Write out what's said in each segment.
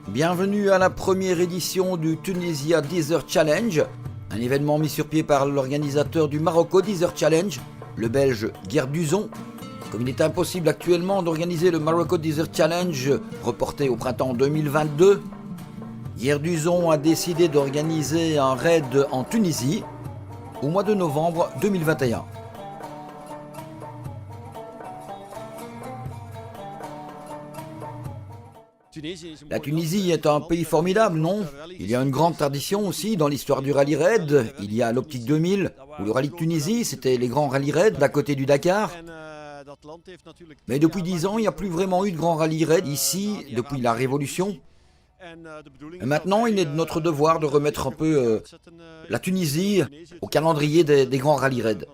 Bienvenue à la première édition du Tunisia Desert Challenge, un événement mis sur pied par l'organisateur du Marocco Desert Challenge, le Belge Gerd Duzon. Comme il est impossible actuellement d'organiser le Marocco Desert Challenge, reporté au printemps 2022, Gerd Duzon a décidé d'organiser un raid en Tunisie au mois de novembre 2021. La Tunisie est un pays formidable, non? Il y a une grande tradition aussi dans l'histoire du rallye raid. Il y a l'Optique 2000, ou le rallye de Tunisie, c'était les grands rallye raid d'à côté du Dakar. Mais depuis 10 ans, il n'y a plus vraiment eu de grands rallye raid ici, depuis la Révolution. Et maintenant, il est de notre devoir de remettre un peu la Tunisie au calendrier des grands rallye raid.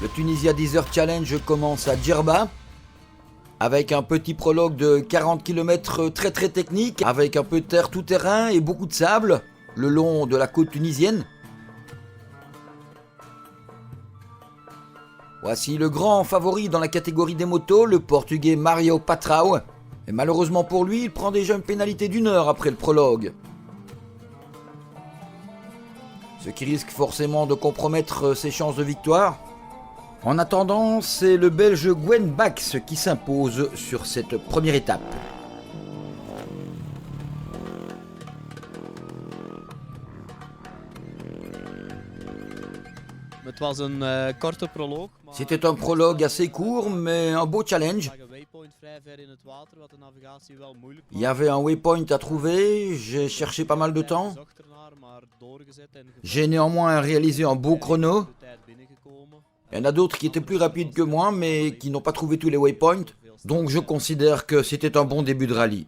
Le Tunisia Desert Challenge commence à Djerba, avec un petit prologue de 40 km très technique, avec un peu de terre tout-terrain et beaucoup de sable, le long de la côte tunisienne. Voici le grand favori dans la catégorie des motos, le portugais Mario Patrao. Et malheureusement pour lui, il prend déjà une pénalité d'1 heure après le prologue. Ce qui risque forcément de compromettre ses chances de victoire. En attendant, c'est le Belge Gwen Bax qui s'impose sur cette première étape. C'était un prologue assez court, mais un beau challenge. Il y avait un waypoint à trouver, j'ai cherché pas mal de temps. J'ai néanmoins réalisé un beau chrono. Il y en a d'autres qui étaient plus rapides que moi, mais qui n'ont pas trouvé tous les waypoints. Donc je considère que c'était un bon début de rallye.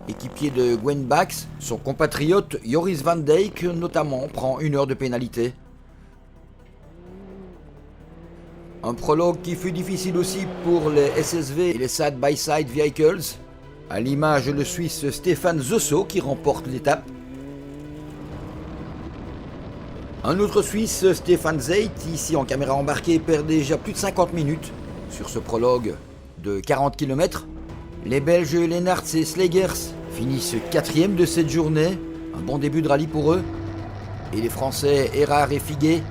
Équipier de Gwen Bax, son compatriote Joris van Dijk notamment prend 1 heure de pénalité. Un prologue qui fut difficile aussi pour les SSV et les Side-by-Side Vehicles. À l'image le Suisse Stéphane Zosso qui remporte l'étape. Un autre Suisse, Stefan Zeit, ici en caméra embarquée, perd déjà plus de 50 minutes sur ce prologue de 40 km. Les Belges Lennarts et Slegers finissent 4e de cette journée, un bon début de rallye pour eux. Et les Français Erard et Figuet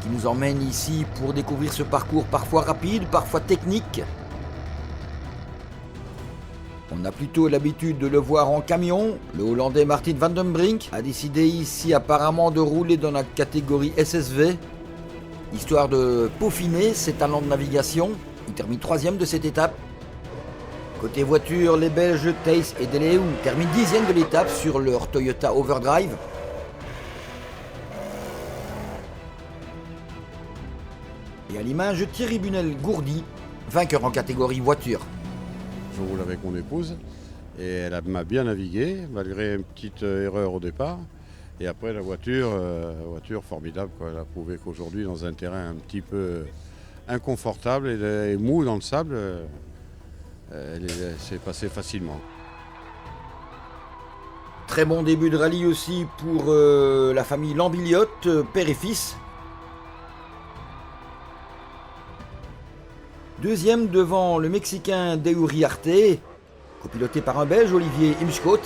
qui nous emmènent ici pour découvrir ce parcours parfois rapide, parfois technique. On a plutôt l'habitude de le voir en camion. Le Hollandais Martin van den Brink a décidé ici apparemment de rouler dans la catégorie SSV, histoire de peaufiner ses talents de navigation. Il termine 3e de cette étape. Côté voiture, les Belges Thijs et De Leeuw terminent 10e de l'étape sur leur Toyota Overdrive. Et à l'image, Thierry Bunel-Gourdy, vainqueur en catégorie voiture. Je roule avec mon épouse et elle m'a bien navigué malgré une petite erreur au départ. Et après la voiture formidable, quoi. Elle a prouvé qu'aujourd'hui dans un terrain un petit peu inconfortable et mou dans le sable, elle s'est passée facilement. Très bon début de rallye aussi pour la famille Lambiliotte, père et fils. 2e devant le Mexicain Deuri Arte, copiloté par un Belge, Olivier Imschkot,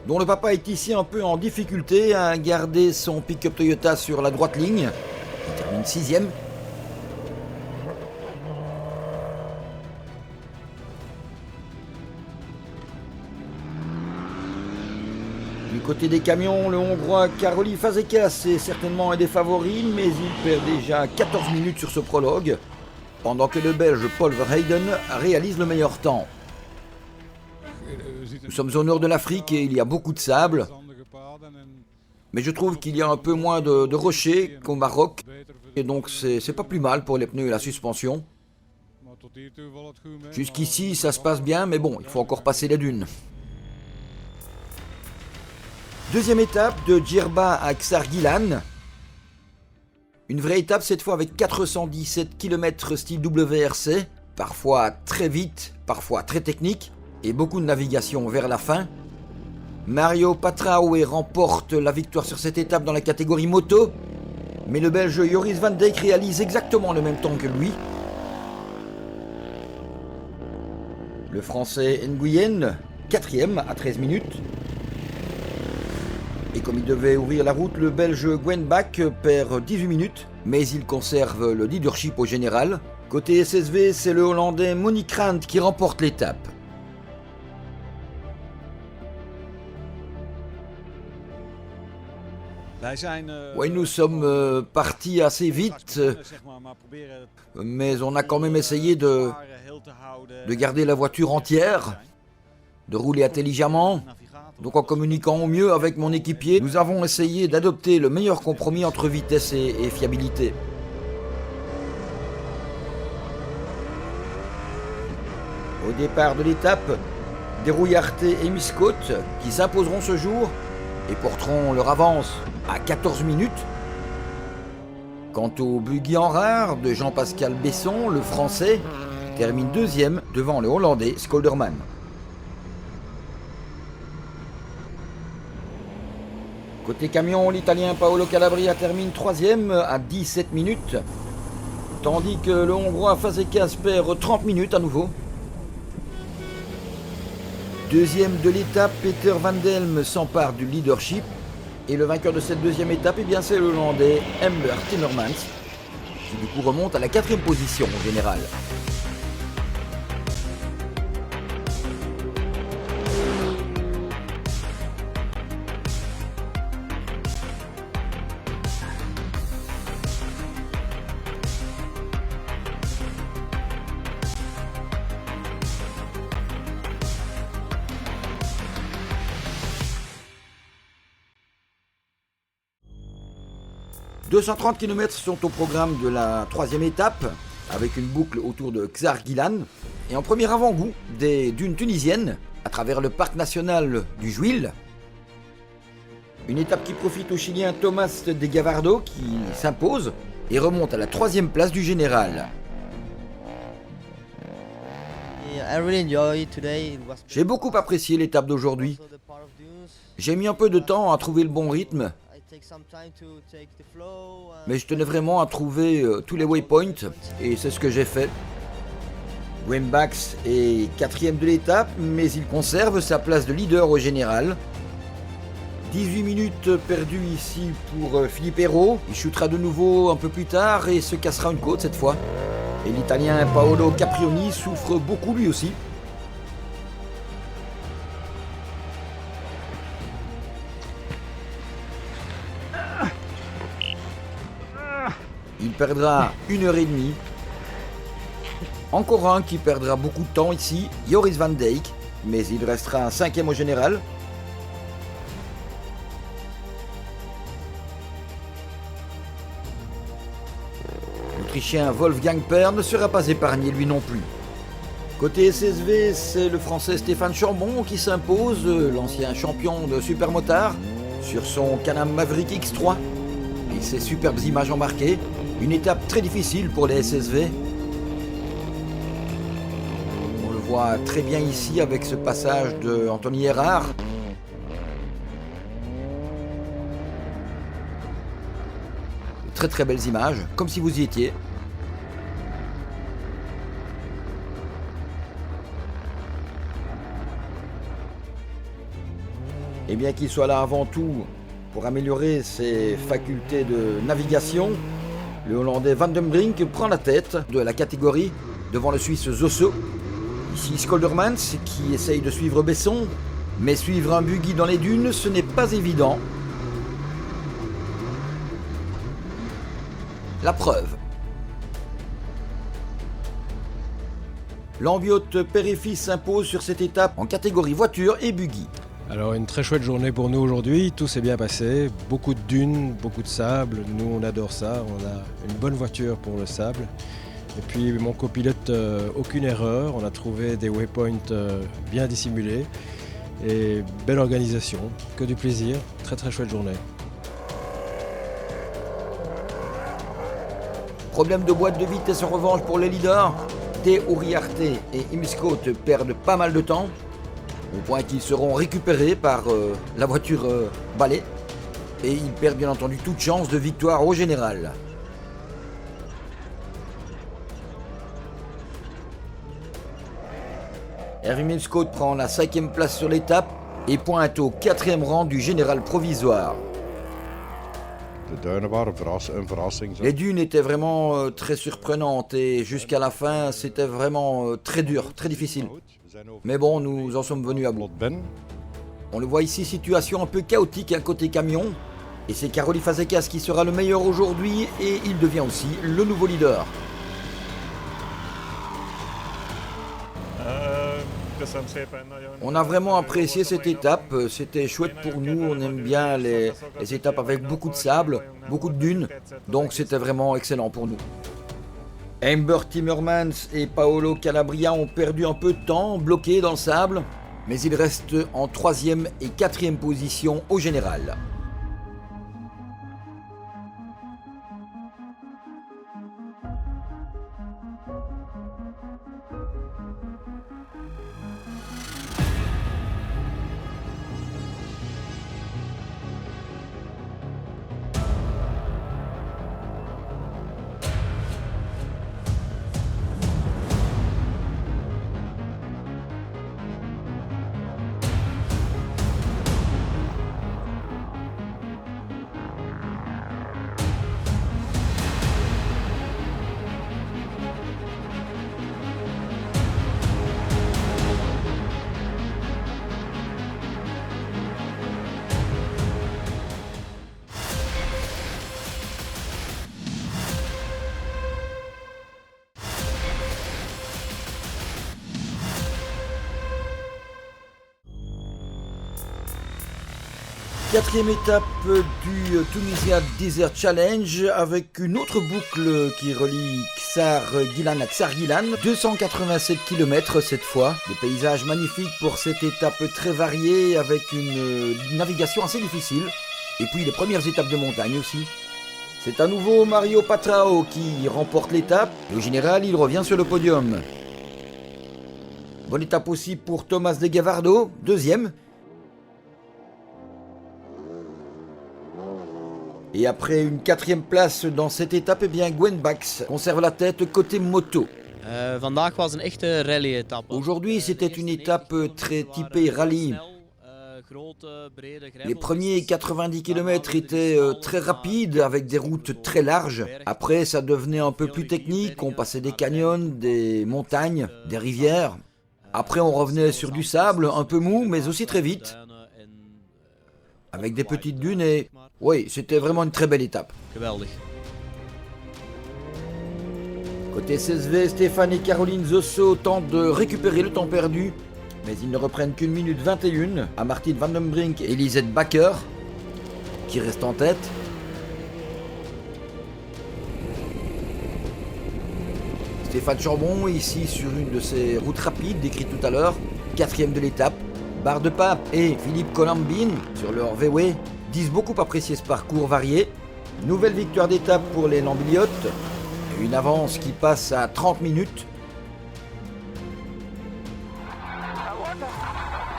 dont le papa est ici un peu en difficulté à garder son pick-up Toyota sur la droite ligne. Il termine 6e. Du côté des camions, le Hongrois Karoli Fazekas est certainement un des favoris, mais il perd déjà 14 minutes sur ce prologue, pendant que le Belge Paul Verheyden réalise le meilleur temps. Nous sommes au nord de l'Afrique et il y a beaucoup de sable, mais je trouve qu'il y a un peu moins de rochers qu'au Maroc, et donc c'est pas plus mal pour les pneus et la suspension. Jusqu'ici ça se passe bien, mais bon, il faut encore passer les dunes. 2e étape de Djerba à Ksargilan. Une vraie étape cette fois avec 417 km style WRC, parfois très vite, parfois très technique, et beaucoup de navigation vers la fin. Mario Patrao remporte la victoire sur cette étape dans la catégorie moto. Mais le Belge Joris Van Dijk réalise exactement le même temps que lui. Le Français Nguyen, 4e à 13 minutes. Et comme il devait ouvrir la route, le Belge Gwenbach perd 18 minutes, mais il conserve le leadership au général. Côté SSV, c'est le Hollandais Monique Krant qui remporte l'étape. Oui, nous sommes partis assez vite, mais on a quand même essayé de garder la voiture entière, de rouler intelligemment. Donc en communiquant au mieux avec mon équipier, nous avons essayé d'adopter le meilleur compromis entre vitesse et fiabilité. Au départ de l'étape, Derouillarte et Miscot qui s'imposeront ce jour et porteront leur avance à 14 minutes. Quant au buggy en rare de Jean-Pascal Besson, le Français termine 2e devant le Hollandais Skolderman. Côté camion, l'Italien Paolo Calabria termine 3e à 17 minutes, tandis que le Hongrois Fazekas perd 30 minutes à nouveau. 2e de l'étape, Peter Van Delm s'empare du leadership. Et le vainqueur de cette 2e étape, eh bien, c'est le Hollandais Ember Timmermans, qui du coup remonte à la 4e position au général. « 230 km sont au programme de la 3e étape, avec une boucle autour de Xarguilan, et en premier avant-goût des dunes tunisiennes, à travers le parc national du Juil. Une étape qui profite au Chilien Thomas de Gavardo, qui s'impose et remonte à la 3e place du général. J'ai beaucoup apprécié l'étape d'aujourd'hui. J'ai mis un peu de temps à trouver le bon rythme, mais je tenais vraiment à trouver tous les waypoints, et c'est ce que j'ai fait. Gwenbach est 4e de l'étape, mais il conserve sa place de leader au général. 18 minutes perdues ici pour Philippe Hérault. Il shootera de nouveau un peu plus tard et se cassera une côte cette fois. Et l'Italien Paolo Caprioni souffre beaucoup lui aussi. Il perdra 1h30. Encore un qui perdra beaucoup de temps ici, Joris Van Dijk, mais il restera 5e au général. L'Autrichien Wolfgang Perr ne sera pas épargné lui non plus. Côté SSV, c'est le Français Stéphane Chambon qui s'impose, l'ancien champion de supermotard, sur son Can-Am Maverick X3. Et ses superbes images embarquées. Une étape très difficile pour les SSV. On le voit très bien ici avec ce passage de Anthony Errard. Très très belles images, comme si vous y étiez. Et bien qu'il soit là avant tout pour améliorer ses facultés de navigation, le Hollandais Van den Brink prend la tête de la catégorie devant le Suisse Zosso. Ici Skoldermans qui essaye de suivre Besson, mais suivre un buggy dans les dunes, ce n'est pas évident. La preuve. L'ambiote Père-et-Fils s'impose sur cette étape en catégorie voiture et buggy. Alors une très chouette journée pour nous aujourd'hui, tout s'est bien passé, beaucoup de dunes, beaucoup de sable, nous on adore ça, on a une bonne voiture pour le sable. Et puis mon copilote, aucune erreur, on a trouvé des waypoints bien dissimulés et belle organisation, que du plaisir, très très chouette journée. Problème de boîte de vitesse en revanche pour les leaders. Derouillarte et Imscote perdent pas mal de temps, au point qu'ils seront récupérés par la voiture balai. et il perd bien entendu toute chance de victoire au général. Erwin Scott prend la 5e place sur l'étape et pointe au 4e rang du général provisoire. Les dunes étaient vraiment très surprenantes et jusqu'à la fin c'était vraiment très dur, très difficile. Mais bon, nous en sommes venus à bout. On le voit ici, situation un peu chaotique côté camion. Et c'est Károly Fazekas qui sera le meilleur aujourd'hui et il devient aussi le nouveau leader. On a vraiment apprécié cette étape, c'était chouette pour nous, on aime bien les étapes avec beaucoup de sable, beaucoup de dunes, donc c'était vraiment excellent pour nous. Amber Timmermans et Paolo Calabria ont perdu un peu de temps, bloqués dans le sable, mais ils restent en 3e et 4e position au général. Quatrième étape du Tunisia Desert Challenge avec une autre boucle qui relie Ksar Gilan à Ksar Gilan. 287 km cette fois. Des paysages magnifiques pour cette étape très variée avec une navigation assez difficile. Et puis les premières étapes de montagne aussi. C'est à nouveau Mario Patrao qui remporte l'étape. Et au général, il revient sur le podium. Bonne étape aussi pour Thomas de Gavardo, deuxième. Et après une 4e place dans cette étape, eh bien Gwen Bax conserve la tête côté moto. Aujourd'hui, c'était une étape très typée rallye. Les premiers 90 km étaient très rapides avec des routes très larges. Après, ça devenait un peu plus technique. On passait des canyons, des montagnes, des rivières. Après, on revenait sur du sable, un peu mou, mais aussi très vite. Avec des petites dunes et... Oui, c'était vraiment une très belle étape. Côté CSV, Stéphane et Caroline Zosso tentent de récupérer le temps perdu, mais ils ne reprennent qu'une minute 21 à Martin Van den Brink et Lisette Bakker, qui restent en tête. Stéphane Chambon, ici sur une de ces routes rapides décrites tout à l'heure, 4e de l'étape. Bar de Pape et Philippe Colambine sur leur VW disent beaucoup apprécier ce parcours varié. Nouvelle victoire d'étape pour les Lambiliotes. Une avance qui passe à 30 minutes.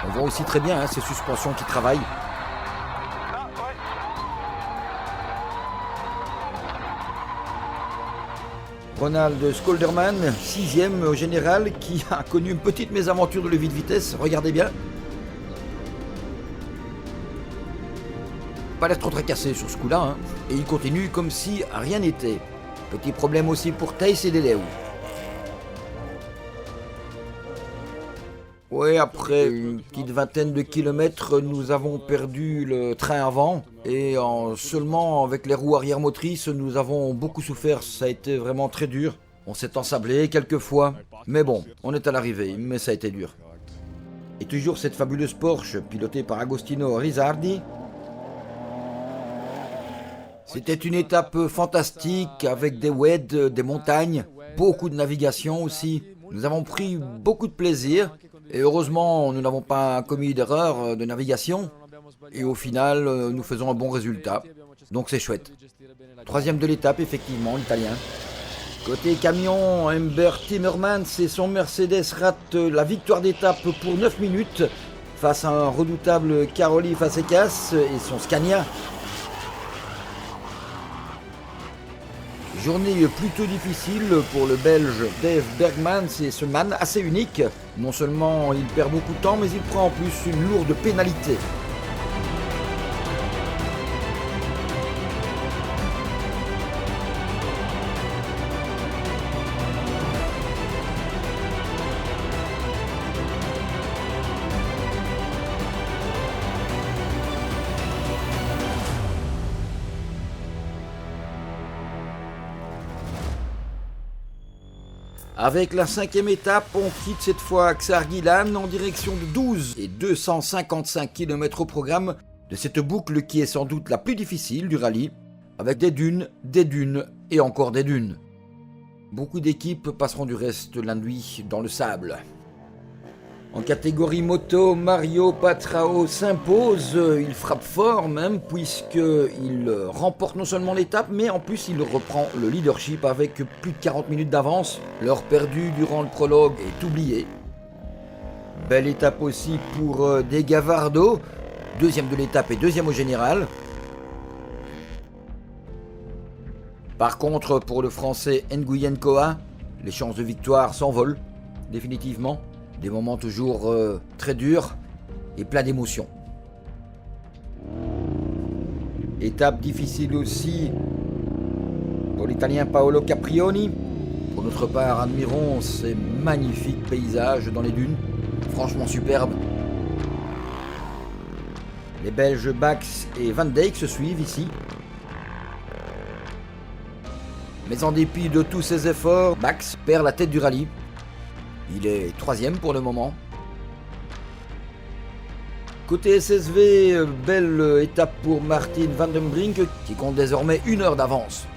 On voit aussi très bien ces suspensions qui travaillent. Ronald Skolderman, 6e au général, qui a connu une petite mésaventure de levier de vitesse. Regardez bien. Pas l'air trop tracassé sur ce coup-là, et il continue comme si rien n'était. Petit problème aussi pour Thijs et Deleu. Oui, après une petite vingtaine de kilomètres, nous avons perdu le train avant et seulement avec les roues arrière motrices, nous avons beaucoup souffert. Ça a été vraiment très dur. On s'est ensablé quelques fois, mais bon, on est à l'arrivée, mais ça a été dur. Et toujours cette fabuleuse Porsche pilotée par Agostino Rizzardi. C'était une étape fantastique avec des WED, des montagnes, beaucoup de navigation aussi. Nous avons pris beaucoup de plaisir et heureusement nous n'avons pas commis d'erreur de navigation et au final nous faisons un bon résultat. Donc c'est chouette. 3e de l'étape effectivement, l'italien. Côté camion, Amber Timmermans et son Mercedes ratent la victoire d'étape pour 9 minutes face à un redoutable Károly Fazekas et son Scania. Journée plutôt difficile pour le Belge Dave Bergman, c'est ce man assez unique. Non seulement il perd beaucoup de temps, mais il prend en plus une lourde pénalité. Avec la 5e étape, on quitte cette fois Xarguilan en direction de 12 et 255 km au programme de cette boucle qui est sans doute la plus difficile du rallye, avec des dunes et encore des dunes. Beaucoup d'équipes passeront du reste la nuit dans le sable. En catégorie moto, Mario Patrao s'impose, il frappe fort même puisqu'il remporte non seulement l'étape mais en plus il reprend le leadership avec plus de 40 minutes d'avance. L'heure perdue durant le prologue est oubliée. Belle étape aussi pour De Gavardo, deuxième de l'étape et deuxième au général. Par contre pour le français Nguyen Koa, les chances de victoire s'envolent définitivement. Des moments toujours très durs et plein d'émotions. Étape difficile aussi pour l'Italien Paolo Caprioni. Pour notre part, admirons ces magnifiques paysages dans les dunes. Franchement superbes. Les Belges Bax et Van Dijk se suivent ici. Mais en dépit de tous ces efforts, Bax perd la tête du rallye. Il est 3e pour le moment. Côté SSV, belle étape pour Martin Van den Brink qui compte désormais 1 heure d'avance.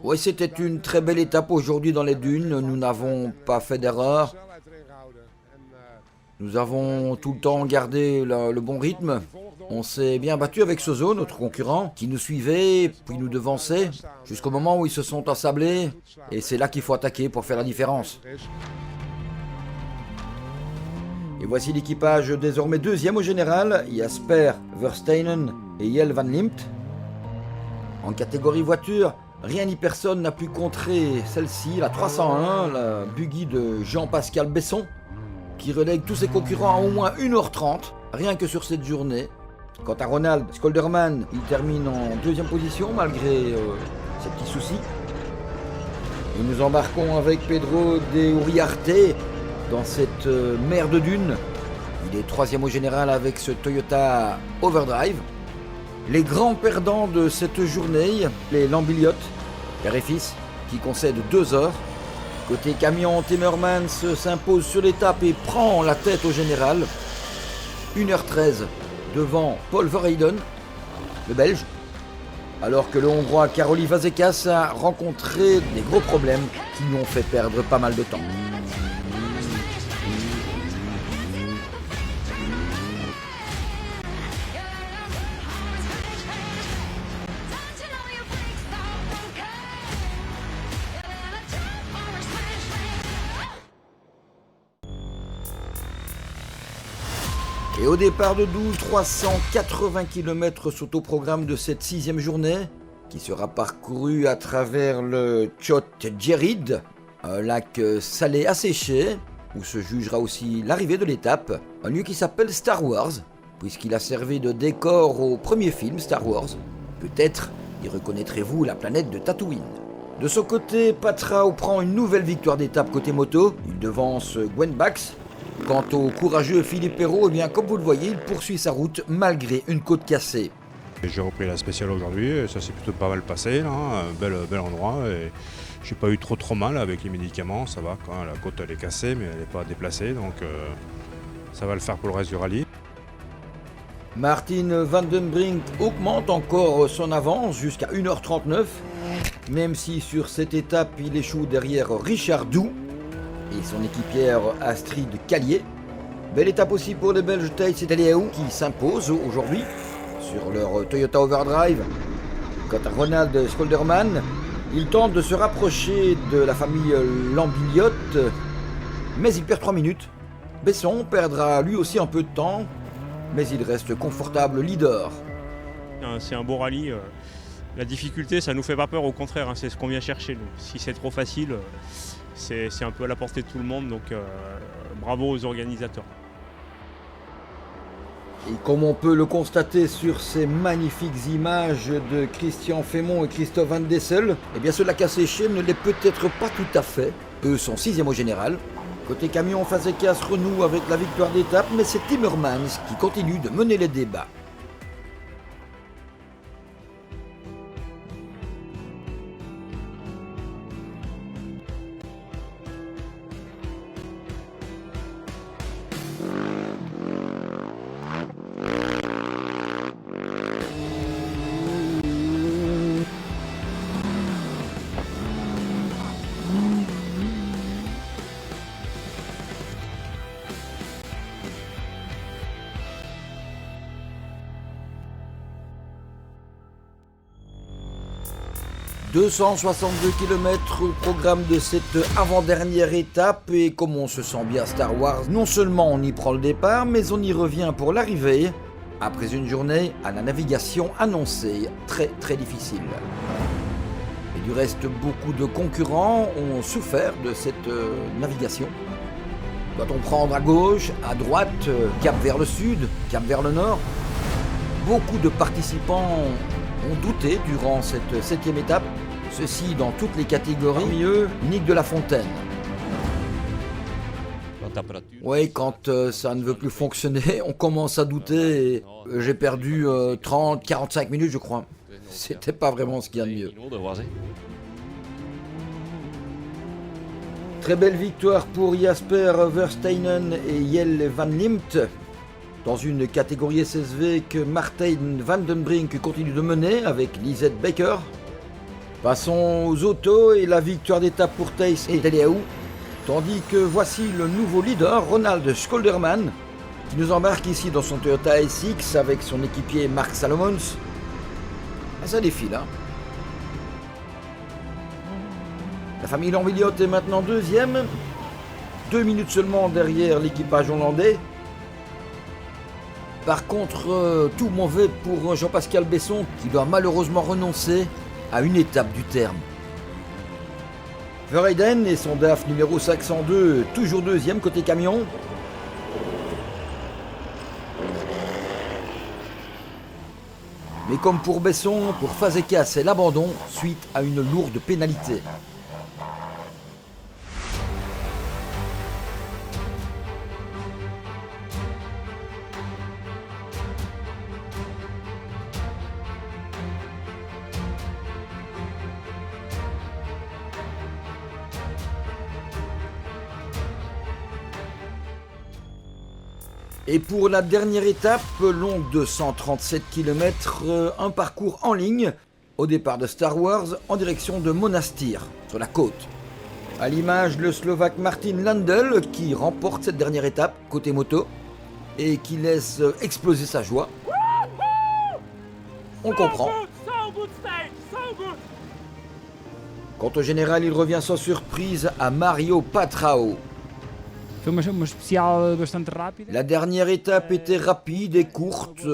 Oui, c'était une très belle étape aujourd'hui dans les dunes. Nous n'avons pas fait d'erreur. Nous avons tout le temps gardé le bon rythme. On s'est bien battu avec Sozo, notre concurrent, qui nous suivait, puis nous devançait, jusqu'au moment où ils se sont ensablés. Et c'est là qu'il faut attaquer pour faire la différence. Et voici l'équipage désormais 2e au général, Jasper Versteinen et Jelle Van Liemt. En catégorie voiture, rien ni personne n'a pu contrer celle-ci, la 301, la buggy de Jean-Pascal Besson, qui relègue tous ses concurrents à au moins 1h30, rien que sur cette journée. Quant à Ronald Skolderman, il termine en 2e position malgré ses petits soucis. Et nous embarquons avec Pedro de Uriarte dans cette mer de dunes. Il est 3e au général avec ce Toyota Overdrive. Les grands perdants de cette journée, les Lambiliotes, père et fils, qui concèdent 2 heures. Côté camion, Timmermans s'impose sur l'étape et prend la tête au général. 1h13 devant Paul Verheyden, le Belge, alors que le Hongrois Karoli Fazekas a rencontré des gros problèmes qui lui ont fait perdre pas mal de temps. Et au départ de 12, 380 km sont au programme de cette 6e journée, qui sera parcourue à travers le Tchot Djerid, un lac salé asséché, où se jugera aussi l'arrivée de l'étape, un lieu qui s'appelle Star Wars, puisqu'il a servi de décor au premier film Star Wars. Peut-être y reconnaîtrez-vous la planète de Tatooine. De son côté, Patrao prend une nouvelle victoire d'étape côté moto, il devance Gwen Bax. Quant au courageux Philippe Perrault, eh bien, comme vous le voyez, il poursuit sa route malgré une côte cassée. J'ai repris la spéciale aujourd'hui et ça s'est plutôt pas mal passé, là, un bel endroit. Et j'ai pas eu trop mal avec les médicaments, ça va quand la côte elle est cassée mais elle n'est pas déplacée, donc ça va le faire pour le reste du rallye. Martin Van den Brink augmente encore son avance jusqu'à 1h39, même si sur cette étape il échoue derrière Richard Doux et son équipière Astrid Callier. Belle étape aussi pour les Belges Thijs et Deliaou qui s'imposent aujourd'hui sur leur Toyota Overdrive. Quant à Ronald Skolderman, il tente de se rapprocher de la famille Lambiliote, mais il perd 3 minutes. Besson perdra lui aussi un peu de temps, mais il reste confortable leader. C'est un beau rallye La difficulté, ça nous fait pas peur, au contraire, hein, c'est ce qu'on vient chercher nous. Si c'est trop facile, c'est un peu à la portée de tout le monde, donc bravo aux organisateurs. Et comme on peut le constater sur ces magnifiques images de Christian Fémont et Christophe Van Dessel, eh bien cela qu'a séché ne l'est peut-être pas tout à fait. Eux sont 6e au général. Côté camion, Fazekas renoue avec la victoire d'étape, mais c'est Timmermans qui continue de mener les débats. « 262 km au programme de cette avant-dernière étape et comme on se sent bien Star Wars, non seulement on y prend le départ, mais on y revient pour l'arrivée, après une journée à la navigation annoncée très difficile. Et du reste, beaucoup de concurrents ont souffert de cette navigation. Doit-on prendre à gauche, à droite, cap vers le sud, cap vers le nord? Beaucoup de participants ont douté durant cette 7e étape, ceci dans toutes les catégories. Parmi eux, Nick de la Fontaine. Oui, quand ça ne veut plus fonctionner, on commence à douter et j'ai perdu 30-45 minutes je crois. C'était pas vraiment ce qu'il y a de mieux. Très belle victoire pour Jasper Versteinen et Jelle Van Liemt. Dans une catégorie SSV que Martijn van den Brink continue de mener avec Lisette Becker. Passons aux autos et la victoire d'étape pour Thijs et Deliaou. Tandis que voici le nouveau leader, Ronald Scholderman, qui nous embarque ici dans son Toyota SX avec son équipier Mark Salomons. Ah, ça défile, hein. La famille Lambilliot est maintenant 2e, 2 minutes seulement derrière l'équipage hollandais. Par contre, tout mauvais pour Jean-Pascal Besson qui doit malheureusement renoncer à une étape du terme. Verheyden et son DAF numéro 502, toujours 2e côté camion. Mais comme pour Besson, pour Fazekas c'est l'abandon suite à une lourde pénalité. Et pour la dernière étape, longue de 137 km, un parcours en ligne, au départ de Star Wars, en direction de Monastir, sur la côte. À l'image, le Slovaque Martin Landl qui remporte cette dernière étape, côté moto, et qui laisse exploser sa joie. On comprend. Quant au général, il revient sans surprise à Mario Patrao. La dernière étape était rapide et courte,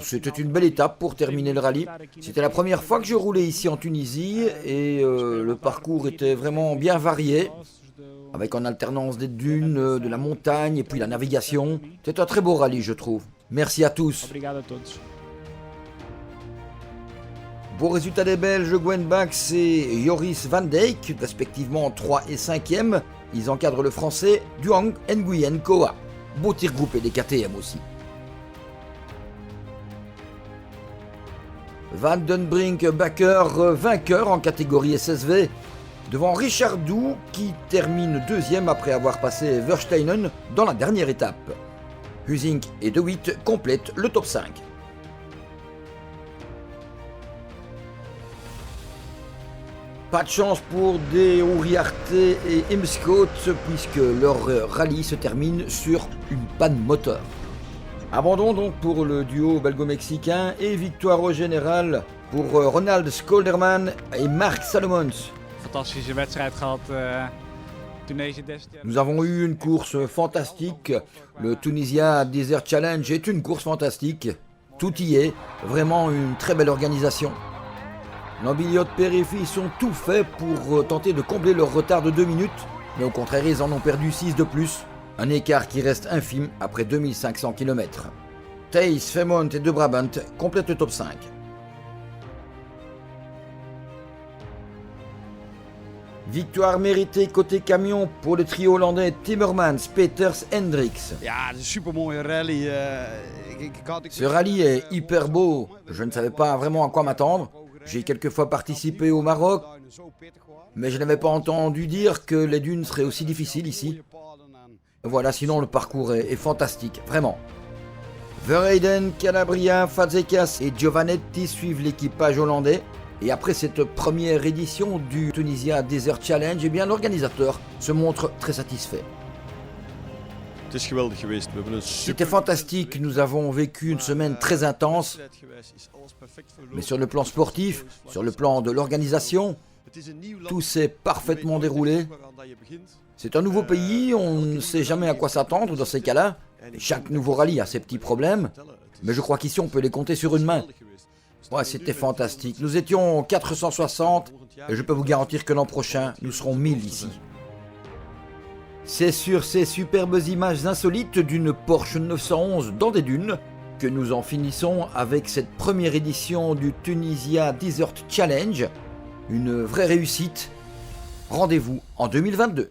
c'était une belle étape pour terminer le rallye. C'était la première fois que je roulais ici en Tunisie et le parcours était vraiment bien varié, avec en alternance des dunes, de la montagne et puis la navigation. C'était un très beau rallye je trouve. Merci à tous. Beau résultat des Belges Gwen Bax et Joris Van Dijk, respectivement 3 et 5e. Ils encadrent le français Duang Nguyen Koa. Beau tir groupé des KTM aussi. Van den Brink Backer, vainqueur en catégorie SSV, devant Richard Doux qui termine 2e après avoir passé Versteinen dans la dernière étape. Husink et De Witt complètent le top 5. Pas de chance pour De Uriarte et Imscote puisque leur rallye se termine sur une panne moteur. Abandon donc pour le duo belgo-mexicain et victoire au général pour Ronald Scholderman et Mark Salomons. Nous avons eu une course fantastique. Le Tunisia Desert Challenge est une course fantastique. Tout y est, vraiment une très belle organisation. L'Ambiliot Périphéis ont tout fait pour tenter de combler leur retard de 2 minutes, mais au contraire ils en ont perdu 6 de plus, un écart qui reste infime après 2500 km. Thijs, Fairmont et De Brabant complètent le top 5. Victoire méritée côté camion pour le trio hollandais Timmermans, Peters, Hendricks. Ja, het is een supermooie rally. Ce rallye est hyper beau, je ne savais pas vraiment à quoi m'attendre. J'ai quelquefois participé au Maroc, mais je n'avais pas entendu dire que les dunes seraient aussi difficiles ici. Voilà, sinon le parcours est fantastique, vraiment. Verheyden, Calabria, Fazekas et Giovanetti suivent l'équipage hollandais. Et après cette première édition du Tunisia Desert Challenge, eh bien l'organisateur se montre très satisfait. C'était fantastique, nous avons vécu une semaine très intense, mais sur le plan sportif, sur le plan de l'organisation, tout s'est parfaitement déroulé. C'est un nouveau pays, on ne sait jamais à quoi s'attendre dans ces cas-là. Chaque nouveau rallye a ses petits problèmes, mais je crois qu'ici on peut les compter sur une main. Ouais, c'était fantastique. Nous étions 460 et je peux vous garantir que l'an prochain, nous serons 1000 ici. C'est sur ces superbes images insolites d'une Porsche 911 dans des dunes que nous en finissons avec cette première édition du Tunisia Desert Challenge. Une vraie réussite. Rendez-vous en 2022.